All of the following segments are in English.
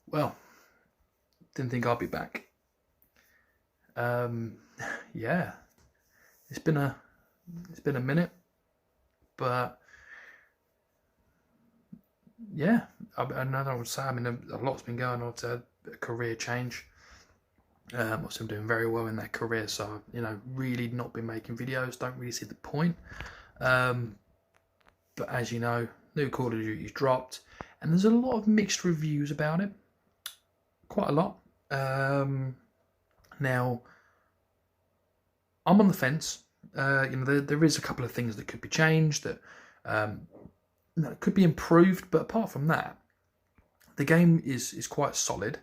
Well, didn't think I'd be back. Yeah, it's been a minute, but yeah, I know I would say. I mean, a lot's been going on. It's a career change. Obviously, I'm doing very well in that career, so really not been making videos. Don't really see the point. Um, but as you know, new Call of Duty's dropped, and there's a lot of mixed reviews about it. Quite a lot. Now, I'm on the fence. There is a couple of things that could be changed that could be improved, but apart from that, the game is quite solid.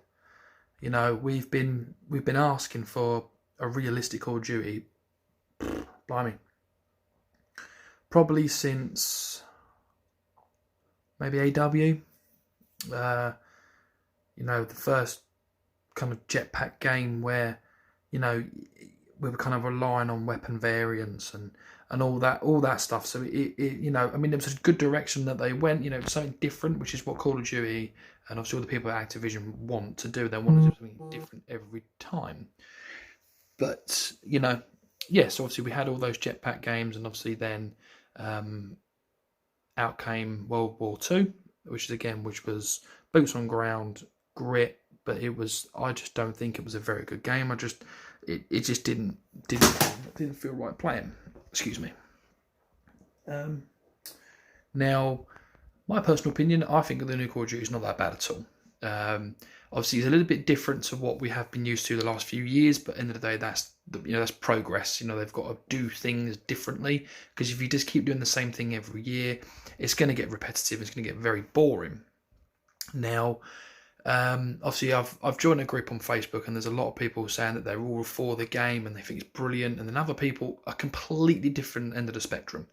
We've been asking for a realistic Call of Duty, blimey, probably since maybe AW. The first kind of jetpack game where we were kind of relying on weapon variants and all that stuff. So I mean, it was a good direction that they went. It was something different, which is what Call of Duty and obviously all the people at Activision want to do. They want to do something different every time. But yes, obviously we had all those jetpack games, and obviously then out came World War II, which was boots on ground, grit. But I just don't think it was a very good game. It just didn't feel right playing. Excuse me. Now, my personal opinion, I think the new Call of Duty is not that bad at all. Obviously, it's a little bit different to what we have been used to the last few years, but at the end of the day, that's progress. They've got to do things differently, because if you just keep doing the same thing every year, it's going to get repetitive. It's going to get very boring. Now, obviously, I've joined a group on Facebook, and there's a lot of people saying that they're all for the game and they think it's brilliant, and then other people are completely different end of the spectrum.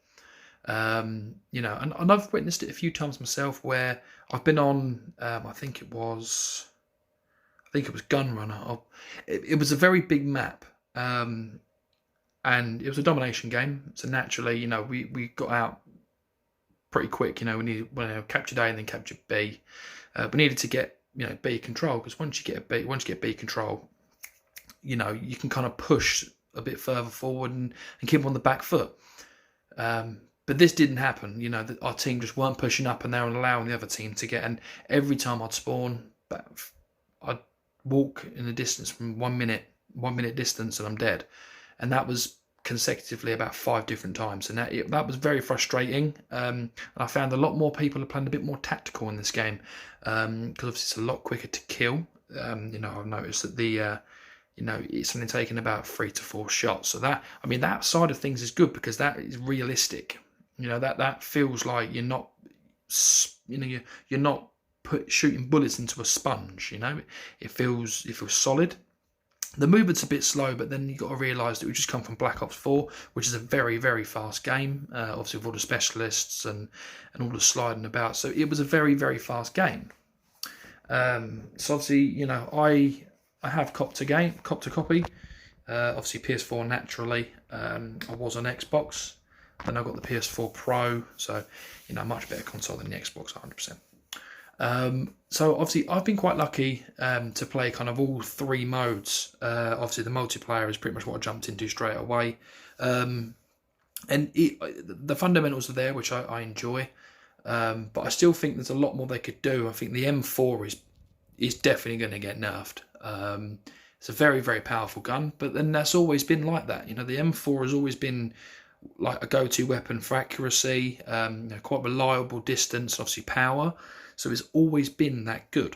And I've witnessed it a few times myself, where I've been on, I think it was Gunrunner. It was a very big map, and it was a domination game. So naturally, we got out pretty quick. We needed captured A and then captured B. We needed to get B control, because once you get B control, you can kind of push a bit further forward and keep on the back foot. But this didn't happen. Our team just weren't pushing up, and they were allowing the other team to get. And every time I'd spawn, I'd walk in the distance from 1 minute distance, and I'm dead. And that was consecutively about 5 different times, and that was very frustrating. And I found a lot more people are playing a bit more tactical in this game, because obviously it's a lot quicker to kill. I've noticed that it's only taking about 3 to 4 shots. So that side of things is good, because that is realistic. That feels like you're not shooting bullets into a sponge. It feels solid. The movement's a bit slow, but then you've got to realise that we just come from Black Ops 4, which is a very, very fast game, obviously with all the specialists and all the sliding about. So it was a very, very fast game. So obviously, I have copped a copy. Obviously PS4 naturally. I was on Xbox. Then I got the PS4 Pro, so much better console than the Xbox, 100%. So obviously I've been quite lucky to play kind of all 3 modes. Obviously the multiplayer is pretty much what I jumped into straight away, and the fundamentals are there, which I enjoy, but I still think there's a lot more they could do. I think the M4 is definitely going to get nerfed. It's a very, very powerful gun, but then that's always been like that. The M4 has always been like a go-to weapon for accuracy, quite reliable distance, obviously power. So it's always been that good.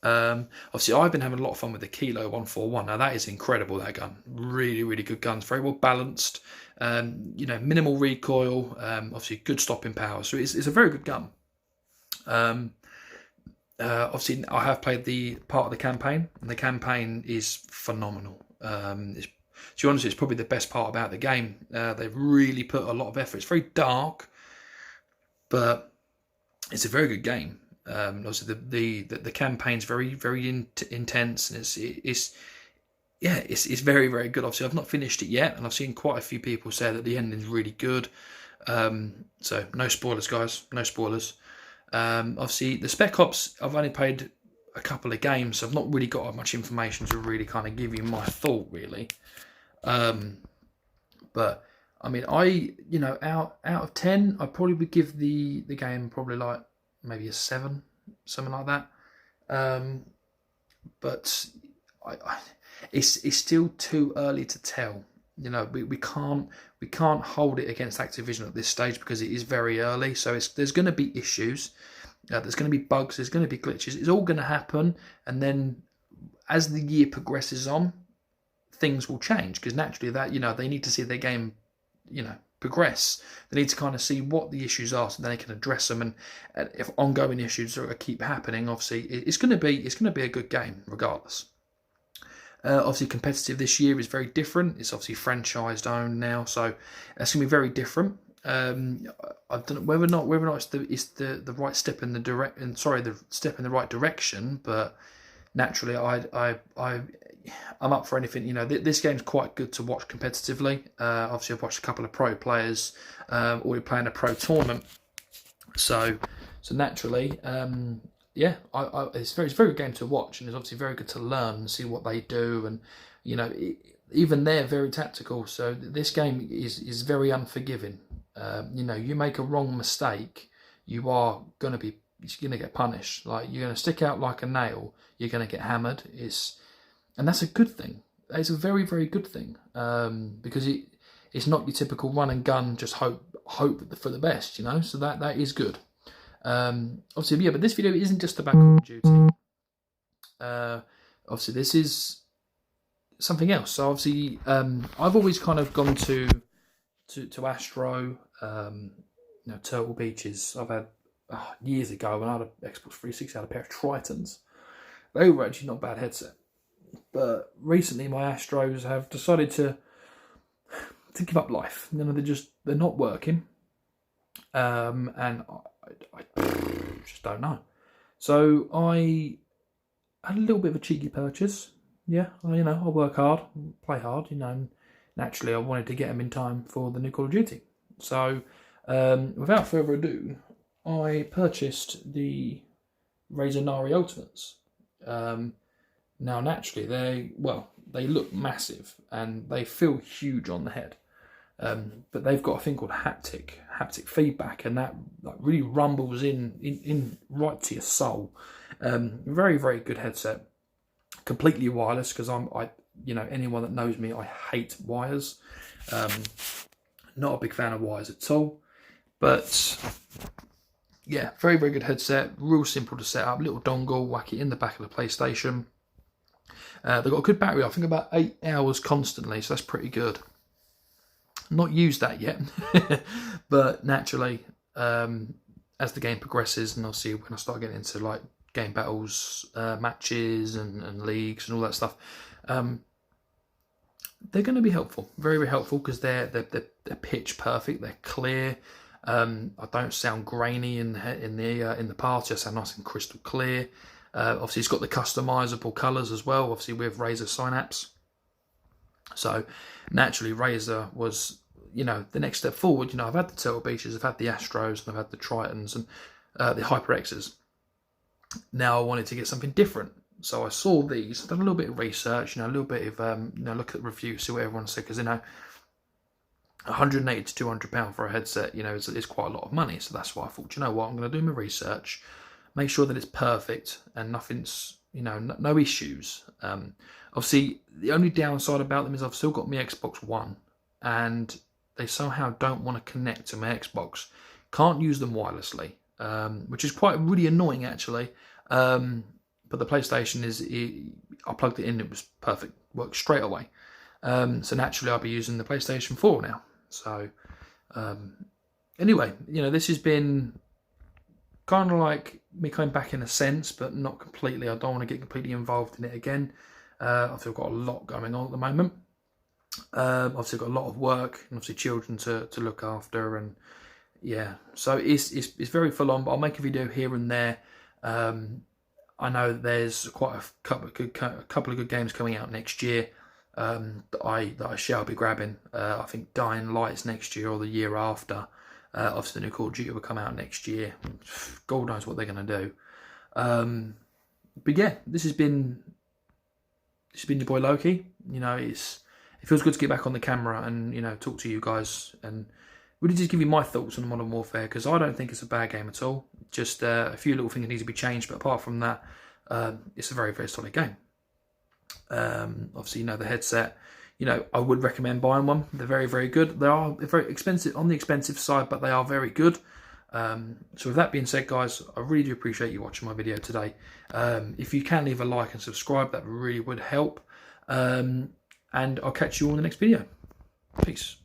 Obviously, I've been having a lot of fun with the Kilo 141. Now that is incredible. That gun, really, really good gun. It's very well balanced. Minimal recoil. Obviously, good stopping power. So it's a very good gun. Obviously, I have played the part of the campaign, and the campaign is phenomenal. To be honest, it's probably the best part about the game. They've really put a lot of effort. It's very dark, but it's a very good game. Obviously, the campaign's very, very intense, and it's very, very good. Obviously, I've not finished it yet, and I've seen quite a few people say that the ending's really good. So no spoilers, guys. No spoilers. Obviously, the Spec Ops, I've only played a couple of games, so I've not really got much information to really kind of give you my thought, really. But I mean, out of 10, I probably would give the game probably like maybe a 7, something like that. But it's still too early to tell. You know, we can't hold it against Activision at this stage because it is very early. So there's going to be issues. There's going to be bugs. There's going to be glitches. It's all going to happen, and then as the year progresses on, things will change because naturally they need to see their game, progress. They need to kind of see what the issues are so then they can address them. And if ongoing issues keep happening, obviously it's going to be a good game regardless. Obviously, competitive this year is very different. It's obviously franchised owned now, so that's going to be very different. I don't know whether or not it's the right step in the step in the right direction, but naturally, I'm up for anything. This game's quite good to watch competitively. Obviously, I've watched a couple of pro players already playing a pro tournament, so naturally, it's very good game to watch, and it's obviously very good to learn and see what they do, and even they're very tactical. So this game is very unforgiving. You make a wrong mistake, you're gonna get punished. Like, you're gonna stick out like a nail, you're gonna get hammered. And that's a good thing. It's a very, very good thing, because it's not your typical run and gun, just hope for the best. So that is good. Obviously, but this video isn't just about Call of Duty. Obviously, this is something else. So obviously, I've always kind of gone to Astro, Turtle Beaches. I've had years ago when I had an Xbox 360, I had a pair of Tritons. They were actually not a bad headset, but recently my Astros have decided to give up life. They're not working, and I just don't know. So I had a little bit of a cheeky purchase. Yeah, I work hard, play hard, and naturally I wanted to get them in time for the new Call of Duty. So without further ado, I purchased the Raze Nari Ultimates. Now naturally they look massive and they feel huge on the head. But they've got a thing called haptic feedback, and that really rumbles in right to your soul. Very, very good headset. Completely wireless, because anyone that knows me, I hate wires. Not a big fan of wires at all. But yeah, very, very good headset. Real simple to set up. Little dongle, whack it in the back of the PlayStation. They've got a good battery. I think about 8 hours constantly, so that's pretty good. Not used that yet, but naturally, as the game progresses, and obviously when I start getting into like game battles, matches and leagues and all that stuff, they're going to be helpful, very, very helpful, because they're pitch perfect, they're clear. I don't sound grainy in the party. I sound nice and crystal clear. Obviously, it's got the customizable colours as well. Obviously, with Razer Synapse. So naturally, Razer was, the next step forward. I've had the Turtle Beaches, I've had the Astros, and I've had the Tritons and the HyperXs. Now I wanted to get something different, so I saw these. Done a little bit of research, a little bit of look at the reviews, see what everyone said, because £180 to £200 for a headset, is quite a lot of money. So that's why I thought, I'm going to do my research, make sure that it's perfect and nothing's, no issues. Obviously, the only downside about them is I've still got my Xbox One, and they somehow don't want to connect to my Xbox. Can't use them wirelessly, which is quite really annoying actually. But the PlayStation I plugged it in, it was perfect, worked straight away. So naturally, I'll be using the PlayStation 4 now. So anyway, this has been kind of like me coming back in a sense, but not completely. I don't want to get completely involved in it again. I've got a lot going on at the moment. Obviously, got a lot of work and obviously children to look after, and yeah, so it's very full on. But I'll make a video here and there. I know there's quite a couple of good games coming out next year that I shall be grabbing. I think Dying Light's next year or the year after. Obviously, the new Call of Duty will come out next year. God knows what they're going to do. But yeah, this has been your boy Loki. You know, it feels good to get back on the camera and, you know, talk to you guys and really just give you my thoughts on Modern Warfare, because I don't think it's a bad game at all. Just a few little things need to be changed, but apart from that, it's a very, very solid game. Obviously, you know, the headset, you know, I would recommend buying one. They're very, very good. They are very expensive, on the expensive side, but they are very good. So with that being said, guys, I really do appreciate you watching my video today. If you can leave a like and subscribe, that really would help. And I'll catch you all in the next video. Peace.